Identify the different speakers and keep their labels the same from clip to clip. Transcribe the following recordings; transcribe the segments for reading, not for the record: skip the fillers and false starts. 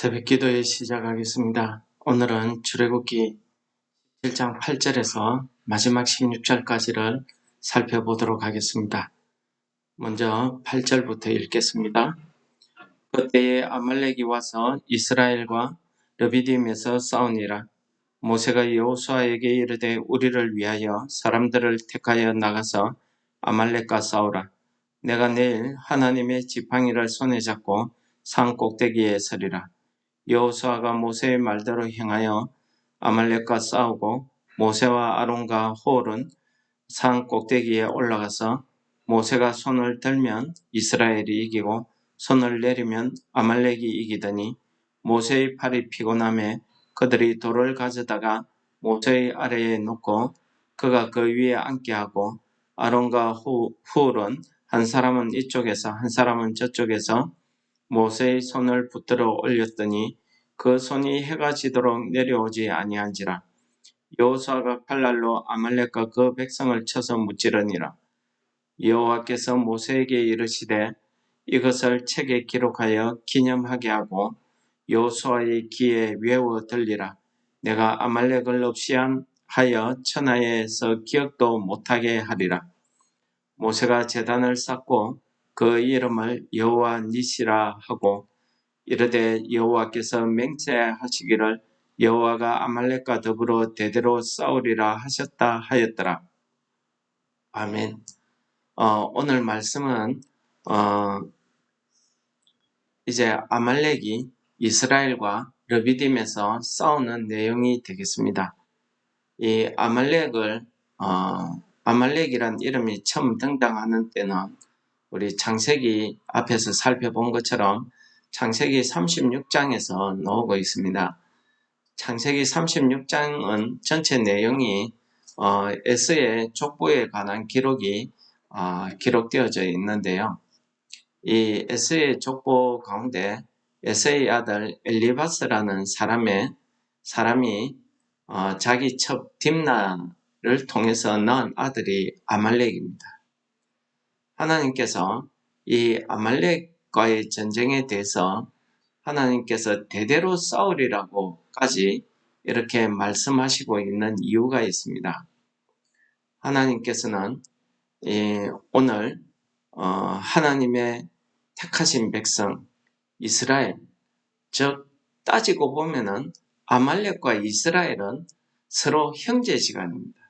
Speaker 1: 새벽 기도에 시작하겠습니다. 오늘은 출애굽기 7장 8절에서 마지막 16절까지를 살펴보도록 하겠습니다. 먼저 8절부터 읽겠습니다. 그때에 아말렉이 와서 이스라엘과 르비딤에서 싸우니라. 모세가 여호수아에게 이르되 우리를 위하여 사람들을 택하여 나가서 아말렉과 싸우라. 내가 내일 하나님의 지팡이를 손에 잡고 산 꼭대기에 서리라. 여호수아가 모세의 말대로 행하여 아말렉과 싸우고 모세와 아론과 홀은 산 꼭대기에 올라가서 모세가 손을 들면 이스라엘이 이기고 손을 내리면 아말렉이 이기더니 모세의 팔이 피곤함에 그들이 돌을 가져다가 모세의 아래에 놓고 그가 그 위에 앉게 하고 아론과 훌은 한 사람은 이쪽에서 한 사람은 저쪽에서 모세의 손을 붙들어 올렸더니 그 손이 해가 지도록 내려오지 아니한지라. 여호수아가 칼날로 아말렉과 그 백성을 쳐서 무찌르니라. 여호와께서 모세에게 이르시되 이것을 책에 기록하여 기념하게 하고 여호수아의 귀에 외워 들리라. 내가 아말렉을 없이하여 천하에서 기억도 못하게 하리라. 모세가 제단을 쌓고 그 이름을 여호와 니시라 하고 이르되 여호와께서 맹세하시기를 여호와가 아말렉과 더불어 대대로 싸우리라 하셨다 하였더라. 아멘. 오늘 말씀은 이제 아말렉이 이스라엘과 르비딤에서 싸우는 내용이 되겠습니다. 이 아말렉이란 이름이 처음 등장하는 때는 우리 창세기 앞에서 살펴본 것처럼 창세기 36장에서 나오고 있습니다. 창세기 36장은 전체 내용이 에서의 족보에 관한 기록이 기록되어져 있는데요. 이 에서의 족보 가운데 에서의 아들 엘리바스라는 사람이 자기 첩 딥나를 통해서 낳은 아들이 아말렉입니다. 하나님께서 이 아말렉과의 전쟁에 대해서 하나님께서 대대로 싸우리라고까지 이렇게 말씀하시고 있는 이유가 있습니다. 하나님께서는 오늘 하나님의 택하신 백성 이스라엘, 즉 따지고 보면은 아말렉과 이스라엘은 서로 형제지간입니다.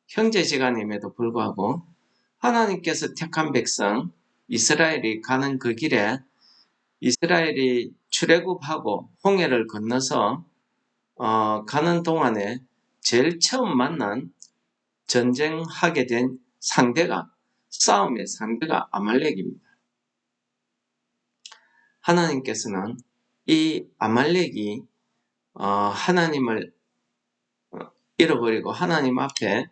Speaker 1: 형제지간임에도 불구하고 하나님께서 택한 백성 이스라엘이 가는 그 길에 이스라엘이 출애굽하고 홍해를 건너서 가는 동안에 제일 처음 만난 전쟁하게 된 싸움의 상대가 아말렉입니다. 하나님께서는 이 아말렉이 하나님을 잃어버리고 하나님 앞에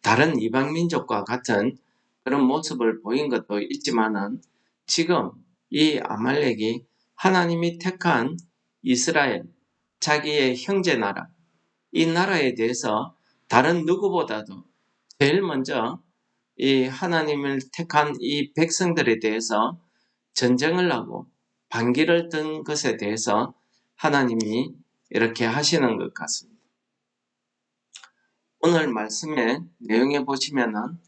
Speaker 1: 다른 이방 민족과 같은 그런 모습을 보인 것도 있지만은 지금 이 아말렉이 하나님이 택한 이스라엘, 자기의 형제 나라, 이 나라에 대해서 다른 누구보다도 제일 먼저 이 하나님을 택한 이 백성들에 대해서 전쟁을 하고 반기를 든 것에 대해서 하나님이 이렇게 하시는 것 같습니다. 오늘 말씀의 내용에 보시면은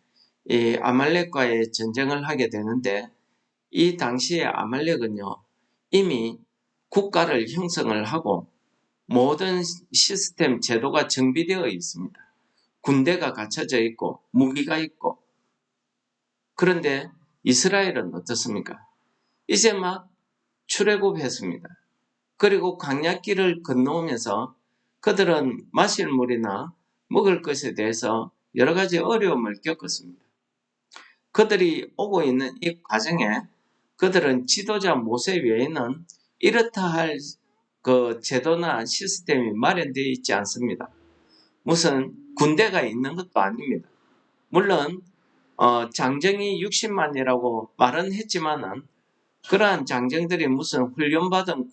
Speaker 1: 이 아말렉과의 전쟁을 하게 되는데 이 당시에 아말렉은요 이미 국가를 형성을 하고 모든 시스템 제도가 정비되어 있습니다. 군대가 갖춰져 있고 무기가 있고 그런데 이스라엘은 어떻습니까? 이제 막 출애굽했습니다. 그리고 광야길을 건너오면서 그들은 마실 물이나 먹을 것에 대해서 여러 가지 어려움을 겪었습니다. 그들이 오고 있는 이 과정에 그들은 지도자 모세 외에는 이렇다 할 그 제도나 시스템이 마련되어 있지 않습니다. 무슨 군대가 있는 것도 아닙니다. 물론 장정이 60만이라고 말은 했지만은 그러한 장정들이 무슨 훈련받은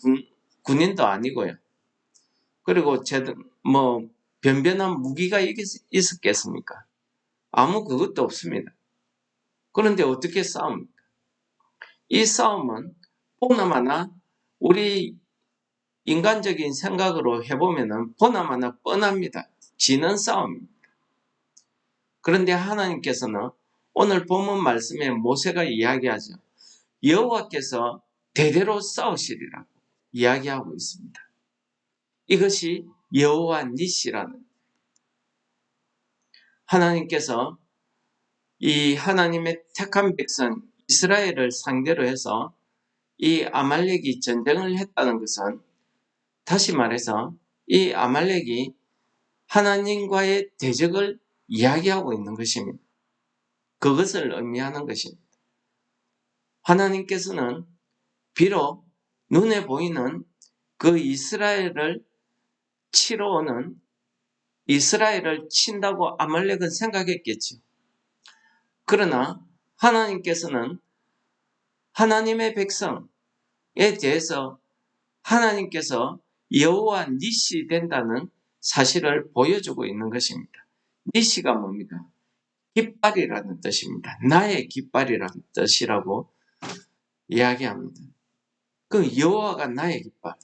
Speaker 1: 군인도 아니고요. 그리고 변변한 무기가 있었겠습니까? 아무 그것도 없습니다. 그런데 어떻게 싸웁니까? 이 싸움은 보나마나 우리 인간적인 생각으로 해보면은 보나마나 뻔합니다. 지는 싸움입니다. 그런데 하나님께서는 오늘 본문 말씀에 모세가 이야기하죠. 여호와께서 대대로 싸우시리라고 이야기하고 있습니다. 이것이 여호와 니시라는, 하나님께서 이 하나님의 택한 백성 이스라엘을 상대로 해서 이 아말렉이 전쟁을 했다는 것은, 다시 말해서 이 아말렉이 하나님과의 대적을 이야기하고 있는 것입니다. 그것을 의미하는 것입니다. 하나님께서는 비록 눈에 보이는 그 이스라엘을 치러 오는, 이스라엘을 친다고 아말렉은 생각했겠죠. 그러나 하나님께서는 하나님의 백성에 대해서 하나님께서 여호와 니시 된다는 사실을 보여주고 있는 것입니다. 니시가 뭡니까? 깃발이라는 뜻입니다. 나의 깃발이라는 뜻이라고 이야기합니다. 그 여호와가 나의 깃발.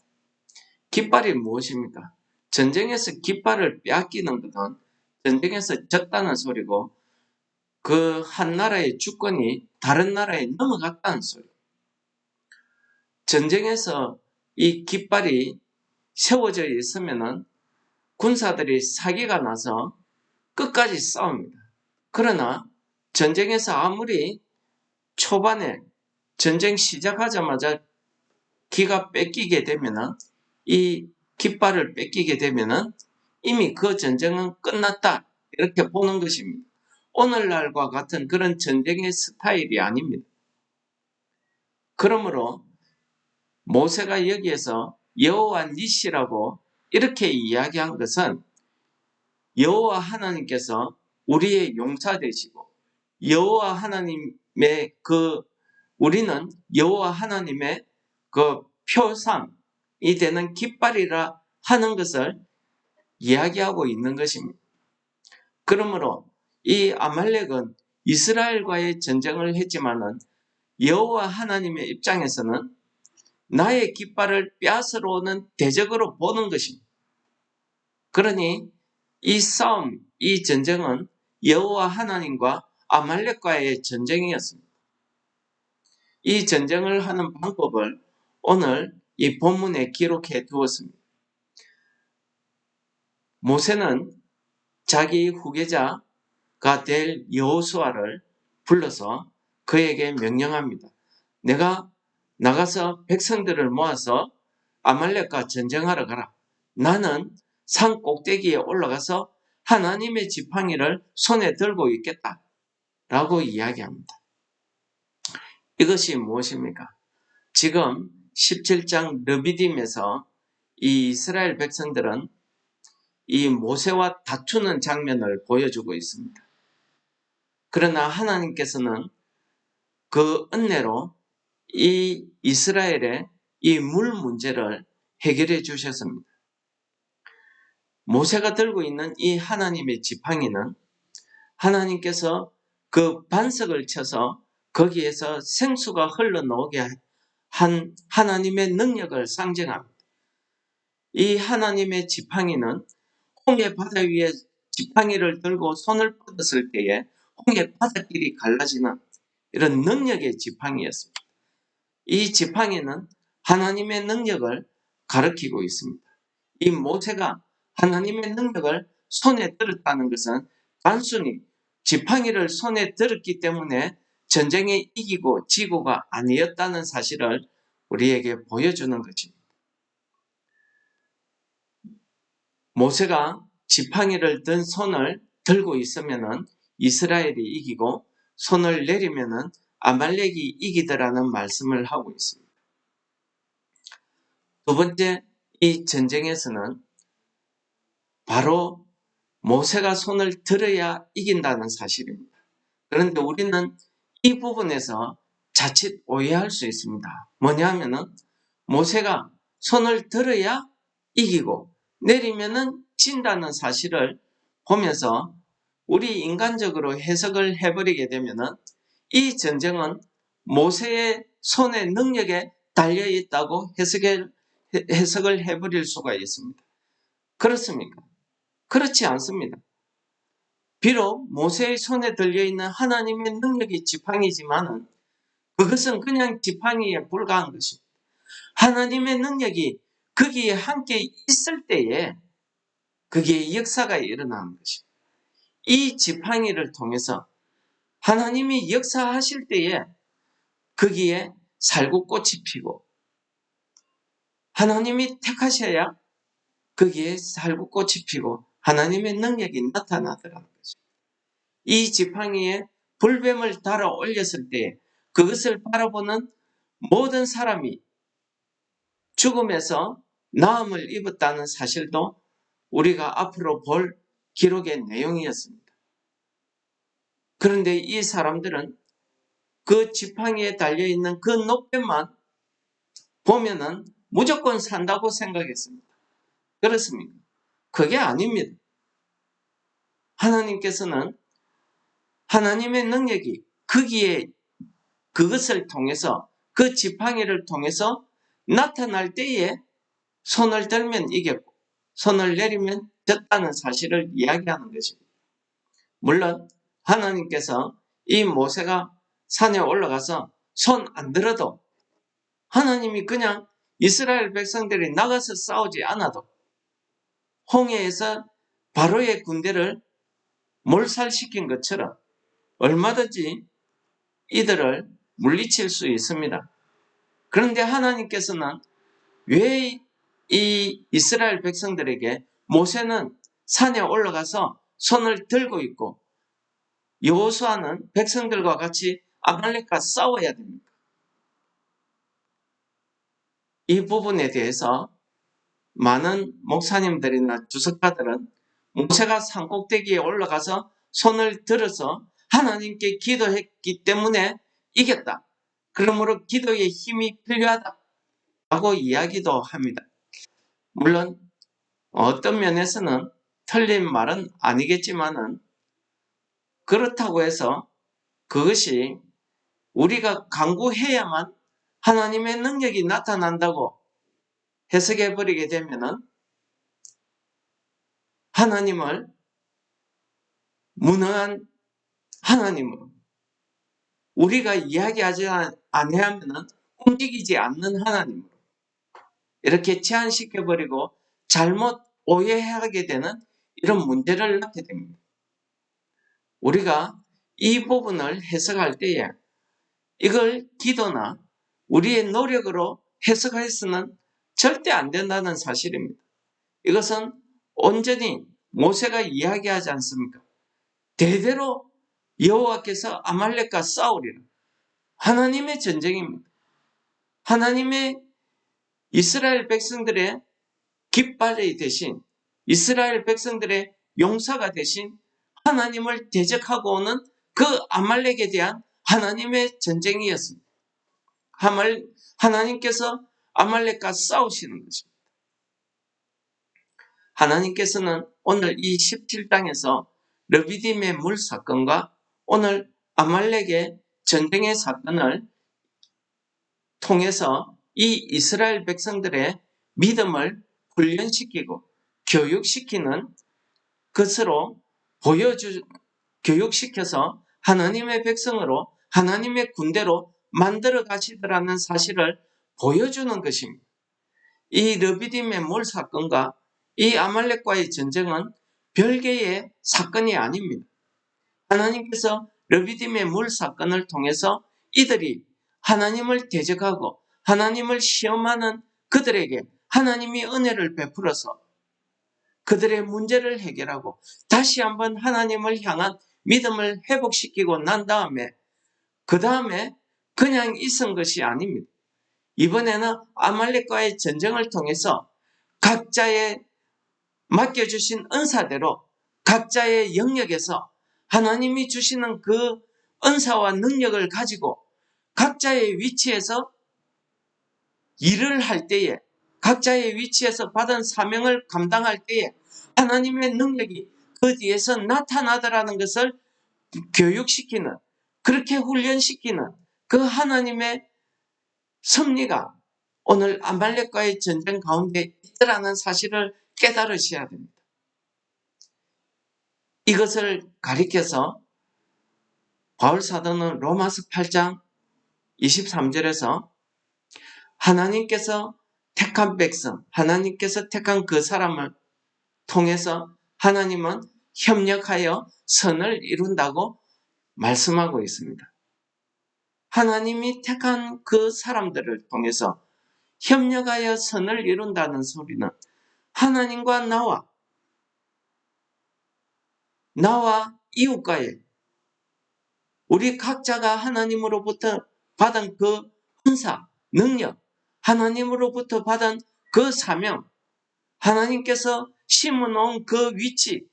Speaker 1: 깃발이 무엇입니까? 전쟁에서 깃발을 빼앗기는 것은 전쟁에서 졌다는 소리고, 그 한 나라의 주권이 다른 나라에 넘어갔다는 소리. 전쟁에서 이 깃발이 세워져 있으면은 군사들이 사기가 나서 끝까지 싸웁니다. 그러나 전쟁에서 아무리 초반에 전쟁 시작하자마자 기가 뺏기게 되면은, 이 깃발을 뺏기게 되면은 이미 그 전쟁은 끝났다, 이렇게 보는 것입니다. 오늘날과 같은 그런 전쟁의 스타일이 아닙니다. 그러므로 모세가 여기에서 여호와 니시라고 이렇게 이야기한 것은, 여호와 하나님께서 우리의 용사 되시고, 여호와 하나님의 우리는 여호와 하나님의 그 표상이 되는 깃발이라 하는 것을 이야기하고 있는 것입니다. 그러므로 이 아말렉은 이스라엘과의 전쟁을 했지만은 여호와 하나님의 입장에서는 나의 깃발을 빼앗으러 오는 대적으로 보는 것입니다. 그러니 이 싸움, 이 전쟁은 여호와 하나님과 아말렉과의 전쟁이었습니다. 이 전쟁을 하는 방법을 오늘 이 본문에 기록해 두었습니다. 모세는 자기 후계자가 될 여호수아를 불러서 그에게 명령합니다. 내가 나가서 백성들을 모아서 아말렉과 전쟁하러 가라. 나는 산 꼭대기에 올라가서 하나님의 지팡이를 손에 들고 있겠다, 라고 이야기합니다. 이것이 무엇입니까? 지금 17장 르비딤에서 이 이스라엘 백성들은 이 모세와 다투는 장면을 보여주고 있습니다. 그러나 하나님께서는 그 은혜로 이 이스라엘의 이 물 문제를 해결해 주셨습니다. 모세가 들고 있는 이 하나님의 지팡이는 하나님께서 그 반석을 쳐서 거기에서 생수가 흘러나오게 한 하나님의 능력을 상징합니다. 이 하나님의 지팡이는 홍해 바다 위에 지팡이를 들고 손을 뻗었을 때에 홍해 바닷길이 갈라지는 이런 능력의 지팡이였습니다. 이 지팡이는 하나님의 능력을 가리키고 있습니다. 이 모세가 하나님의 능력을 손에 들었다는 것은 단순히 지팡이를 손에 들었기 때문에 전쟁에 이기고 지고가 아니었다는 사실을 우리에게 보여주는 것입니다. 모세가 지팡이를 든 손을 들고 있으면은 이스라엘이 이기고, 손을 내리면은 아말렉이 이기더라는 말씀을 하고 있습니다. 두 번째, 이 전쟁에서는 바로 모세가 손을 들어야 이긴다는 사실입니다. 그런데 우리는 이 부분에서 자칫 오해할 수 있습니다. 뭐냐 하면은 모세가 손을 들어야 이기고 내리면은 진다는 사실을 보면서 우리 인간적으로 해석을 해버리게 되면은 이 전쟁은 모세의 손의 능력에 달려있다고 해석을 해버릴 수가 있습니다. 그렇습니까? 그렇지 않습니다. 비록 모세의 손에 들려있는 하나님의 능력이 지팡이지만은 그것은 그냥 지팡이에 불과한 것입니다. 하나님의 능력이 거기에 함께 있을 때에 거기에 역사가 일어나는 것입니다. 이 지팡이를 통해서 하나님이 역사하실 때에 거기에 살구꽃이 피고 하나님이 택하셔야 거기에 살구꽃이 피고 하나님의 능력이 나타나더라는 것입니다. 이 지팡이에 불뱀을 달아 올렸을 때 그것을 바라보는 모든 사람이 죽음에서 나음을 입었다는 사실도 우리가 앞으로 볼 기록의 내용이었습니다. 그런데 이 사람들은 그 지팡이에 달려있는 그 노뱀만 보면은 무조건 산다고 생각했습니다. 그렇습니까? 그게 아닙니다. 하나님께서는 하나님의 능력이 거기에 그것을 통해서 그 지팡이를 통해서 나타날 때에 손을 들면 이겼고 손을 내리면 졌다는 사실을 이야기하는 것입니다. 물론 하나님께서 이 모세가 산에 올라가서 손 안 들어도 하나님이 그냥 이스라엘 백성들이 나가서 싸우지 않아도 홍해에서 바로의 군대를 몰살시킨 것처럼 얼마든지 이들을 물리칠 수 있습니다. 그런데 하나님께서는 왜 이 이스라엘 백성들에게 모세는 산에 올라가서 손을 들고 있고 여호수아는 백성들과 같이 아말렉과 싸워야 됩니까? 이 부분에 대해서 많은 목사님들이나 주석가들은 모세가 산꼭대기에 올라가서 손을 들어서 하나님께 기도했기 때문에 이겼다. 그러므로 기도의 힘이 필요하다. 라고 이야기도 합니다. 물론 어떤 면에서는 틀린 말은 아니겠지만은 그렇다고 해서 그것이 우리가 간구해야만 하나님의 능력이 나타난다고 해석해버리게 되면은 하나님을 무능한 하나님으로 우리가 이야기하지 아니하면은 움직이지 않는 하나님으로 이렇게 제한시켜버리고 잘못 오해하게 되는 이런 문제를 낳게 됩니다. 우리가 이 부분을 해석할 때에 이걸 기도나 우리의 노력으로 해석해서는 절대 안 된다는 사실입니다. 이것은 온전히 모세가 이야기하지 않습니까? 대대로 여호와께서 아말렉과 싸우리라. 하나님의 전쟁입니다. 하나님의 이스라엘 백성들의 깃발이 대신 이스라엘 백성들의 용사가 대신 하나님을 대적하고 오는 그 아말렉에 대한 하나님의 전쟁이었습니다. 하나님께서 아말렉과 싸우시는 것입니다. 하나님께서는 오늘 이 17장에서 르비딤의 물 사건과 오늘 아말렉의 전쟁의 사건을 통해서 이 이스라엘 백성들의 믿음을 훈련시키고 교육시키는 것으로 교육시켜서 하나님의 백성으로 하나님의 군대로 만들어 가시더라는 사실을 보여주는 것입니다. 이 르비딤의 물 사건과 이 아말렉과의 전쟁은 별개의 사건이 아닙니다. 하나님께서 르비딤의 물 사건을 통해서 이들이 하나님을 대적하고 하나님을 시험하는 그들에게 하나님이 은혜를 베풀어서 그들의 문제를 해결하고 다시 한번 하나님을 향한 믿음을 회복시키고 난 다음에 그 다음에 그냥 있은 것이 아닙니다. 이번에는 아말렉과의 전쟁을 통해서 각자의 맡겨주신 은사대로 각자의 영역에서 하나님이 주시는 그 은사와 능력을 가지고 각자의 위치에서 일을 할 때에 각자의 위치에서 받은 사명을 감당할 때에 하나님의 능력이 그 뒤에서 나타나더라는 것을 교육시키는 그렇게 훈련시키는 그 하나님의 섭리가 오늘 아말렉과의 전쟁 가운데 있더라는 사실을 깨달으셔야 됩니다. 이것을 가리켜서 바울사도는 로마서 8장 23절에서 하나님께서 택한 백성, 하나님께서 택한 그 사람을 통해서 하나님은 협력하여 선을 이룬다고 말씀하고 있습니다. 하나님이 택한 그 사람들을 통해서 협력하여 선을 이룬다는 소리는 하나님과 나와 이웃과의 우리 각자가 하나님으로부터 받은 그 은사, 능력, 하나님으로부터 받은 그 사명, 하나님께서 심어놓은 그 위치,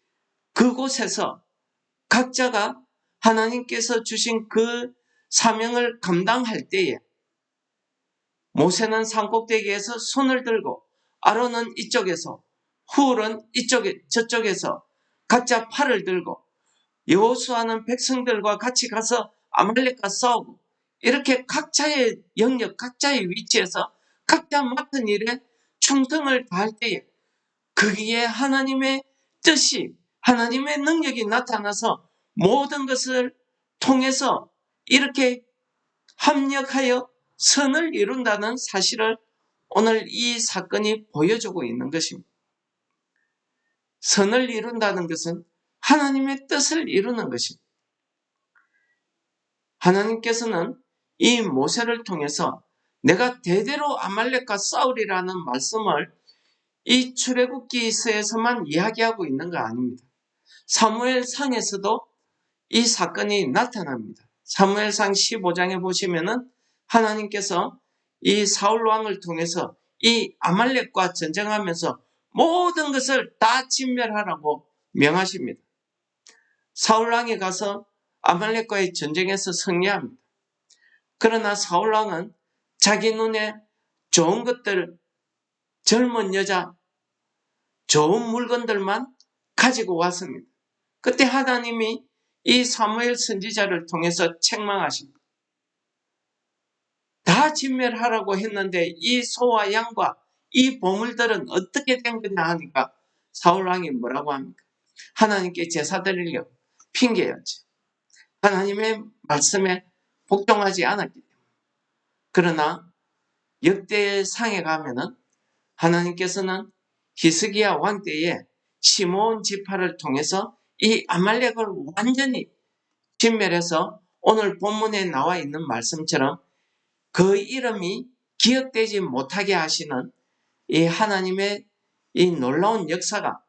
Speaker 1: 그곳에서 각자가 하나님께서 주신 그 사명을 감당할 때에 모세는 산꼭대기에서 손을 들고 아론은 이쪽에서 훌은 저쪽에서 각자 팔을 들고 여호수아는 백성들과 같이 가서 아말렉과 싸우고 이렇게 각자의 영역, 각자의 위치에서 각자 맡은 일에 충성을 다할 때에 거기에 하나님의 뜻이, 하나님의 능력이 나타나서 모든 것을 통해서 이렇게 합력하여 선을 이룬다는 사실을 오늘 이 사건이 보여주고 있는 것입니다. 선을 이룬다는 것은 하나님의 뜻을 이루는 것입니다. 하나님께서는 이 모세를 통해서 내가 대대로 아말렉과 싸우리라는 말씀을 이 출애굽기서에서만 이야기하고 있는 거 아닙니다. 사무엘상에서도 이 사건이 나타납니다. 사무엘상 15장에 보시면은 하나님께서 이 사울 왕을 통해서 이 아말렉과 전쟁하면서 모든 것을 다 진멸하라고 명하십니다. 사울 왕이 가서 아말렉과의 전쟁에서 승리합니다. 그러나 사울 왕은 자기 눈에 좋은 것들, 젊은 여자, 좋은 물건들만 가지고 왔습니다. 그때 하나님이 이 사무엘 선지자를 통해서 책망하십니다. 다 진멸하라고 했는데 이 소와 양과 이 보물들은 어떻게 된 거냐 하니까 사울왕이 뭐라고 합니까? 하나님께 제사 드리려고 핑계였죠. 하나님의 말씀에 복종하지 않았기 때문에. 그러나 역대상에 가면은 하나님께서는 히스기야 왕 때에 시므온 지파를 통해서 이 아말렉을 완전히 진멸해서 오늘 본문에 나와 있는 말씀처럼 그 이름이 기억되지 못하게 하시는 이 하나님의 이 놀라운 역사가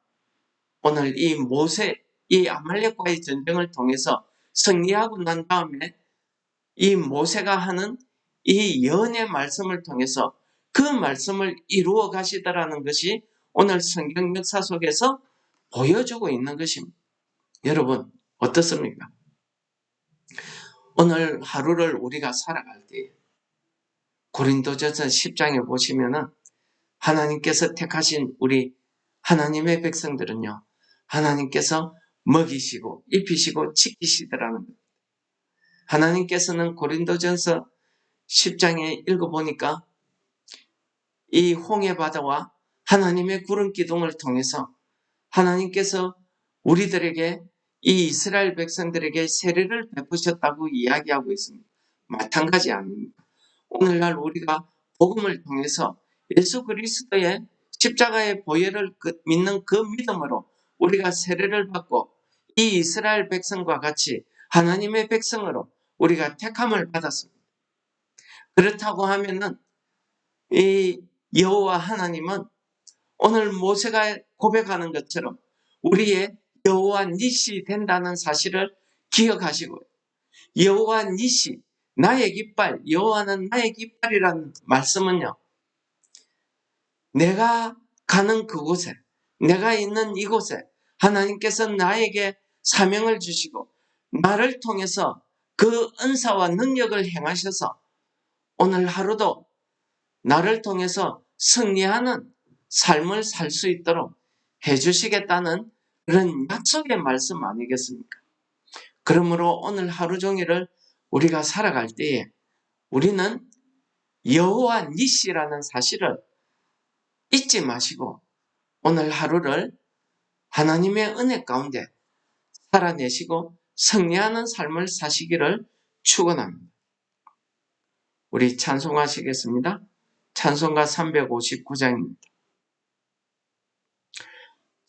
Speaker 1: 오늘 이 모세, 이 아말렉과의 전쟁을 통해서 승리하고 난 다음에 이 모세가 하는 이 예언의 말씀을 통해서 그 말씀을 이루어 가시더라는 것이 오늘 성경 역사 속에서 보여주고 있는 것입니다. 여러분 어떻습니까? 오늘 하루를 우리가 살아갈 때 고린도전서 10장에 보시면은 하나님께서 택하신 우리 하나님의 백성들은요, 하나님께서 먹이시고 입히시고 지키시더라는 겁니다. 하나님께서는 고린도전서 10장에 읽어보니까 이 홍해 바다와 하나님의 구름 기둥을 통해서 하나님께서 우리들에게 이 이스라엘 백성들에게 세례를 베푸셨다고 이야기하고 있습니다. 마찬가지 아닙니까? 오늘날 우리가 복음을 통해서 예수 그리스도의 십자가의 보혈을 믿는 그 믿음으로 우리가 세례를 받고 이 이스라엘 백성과 같이 하나님의 백성으로 우리가 택함을 받았습니다. 그렇다고 하면은 이 여호와 하나님은 오늘 모세가 고백하는 것처럼 우리의 여호와 니시 된다는 사실을 기억하시고 여호와 니시, 나의 깃발, 여호와는 나의 깃발이라는 말씀은요. 내가 가는 그곳에, 내가 있는 이곳에 하나님께서 나에게 사명을 주시고 나를 통해서 그 은사와 능력을 행하셔서 오늘 하루도 나를 통해서 승리하는 삶을 살 수 있도록 해주시겠다는 그런 약속의 말씀 아니겠습니까? 그러므로 오늘 하루 종일을 우리가 살아갈 때에 우리는 여호와 니시라는 사실을 잊지 마시고 오늘 하루를 하나님의 은혜 가운데 살아내시고 승리하는 삶을 사시기를 축원합니다. 우리 찬송하시겠습니다. 찬송가 359장입니다.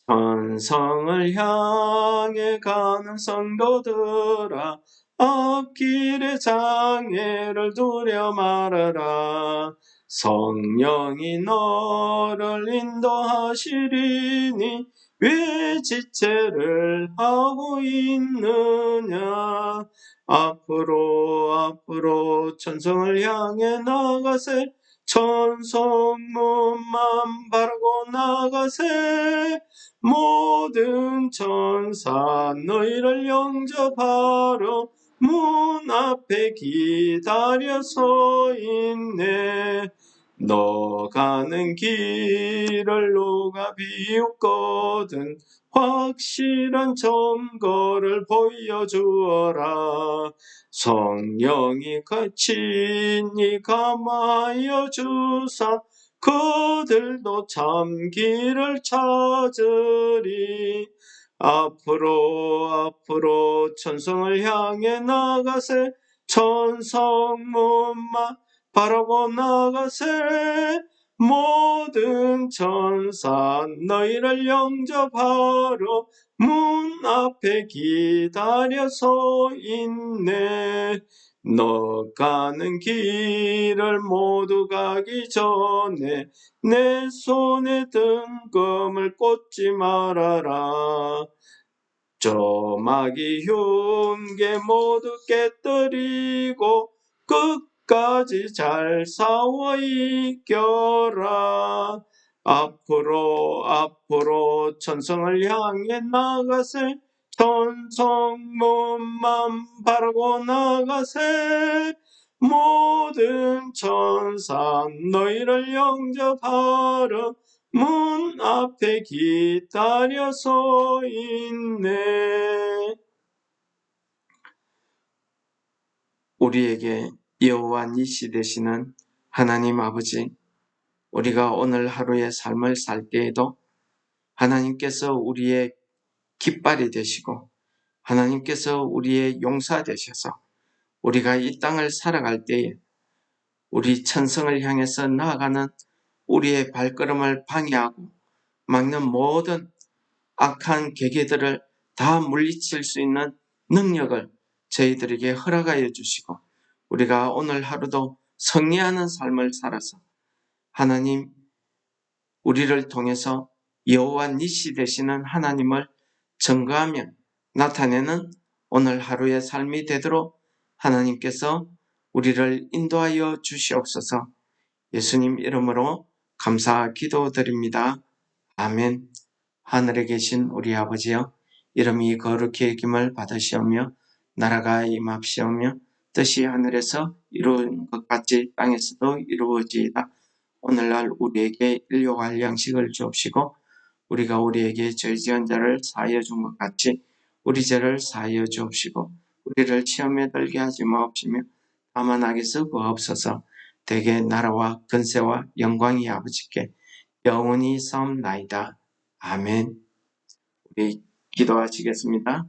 Speaker 1: 천성을 향해 가는 성도들아, 앞길에 장애를 두려 말아라. 성령이 너를 인도하시리니 왜 지체를 하고 있느냐. 앞으로 천성을 향해 나가세. 천성문만 바라고 나가세. 모든 천사 너희를 영접하러 문 앞에 기다려 서 있네. 너 가는 길을 누가 비웃거든 확실한 증거를 보여주어라. 성령이 친히 감하여 주사 그들도 참 길을 찾으리. 앞으로 천성을 향해 나가세. 천성문만 바라고 나가세. 모든 천사 너희를 영접하러 문 앞에 기다려 서 있네. 너 가는 길을 모두 가기 전에 내 손에 등금을 꽂지 말아라. 조마기 흉계 모두 깨뜨리고 끝까지 잘 싸워 이겨라. 앞으로 천성을 향해 나가세. 천성문만 바라고 나가세. 모든 천사 너희를 영접하러 문 앞에 기다려 서 있네. 우리에게 여호와 니시 되시는 하나님 아버지, 우리가 오늘 하루의 삶을 살 때에도 하나님께서 우리의 깃발이 되시고 하나님께서 우리의 용사 되셔서 우리가 이 땅을 살아갈 때에 우리 천성을 향해서 나아가는 우리의 발걸음을 방해하고 막는 모든 악한 계계들을 다 물리칠 수 있는 능력을 저희들에게 허락하여 주시고 우리가 오늘 하루도 승리하는 삶을 살아서 하나님 우리를 통해서 여호와 니시 되시는 하나님을 증거하며 나타내는 오늘 하루의 삶이 되도록 하나님께서 우리를 인도하여 주시옵소서. 예수님 이름으로 감사 기도드립니다. 아멘. 하늘에 계신 우리 아버지여, 이름이 거룩히 여김을 받으시오며 나라가 임합시오며 뜻이 하늘에서 이루어진 것 같이 땅에서도 이루어지이다. 오늘날 우리에게 일용할 양식을 주옵시고 우리가 우리에게 죄 지은 자를 사하여 준 것 같이 우리 죄를 사하여 주옵시고 우리를 시험에 들게 하지 마옵시며 다만 악에서 구하옵소서. 대개 나라와 근세와 영광이 아버지께 영원히 사옵나이다. 아멘. 우리 기도하시겠습니다.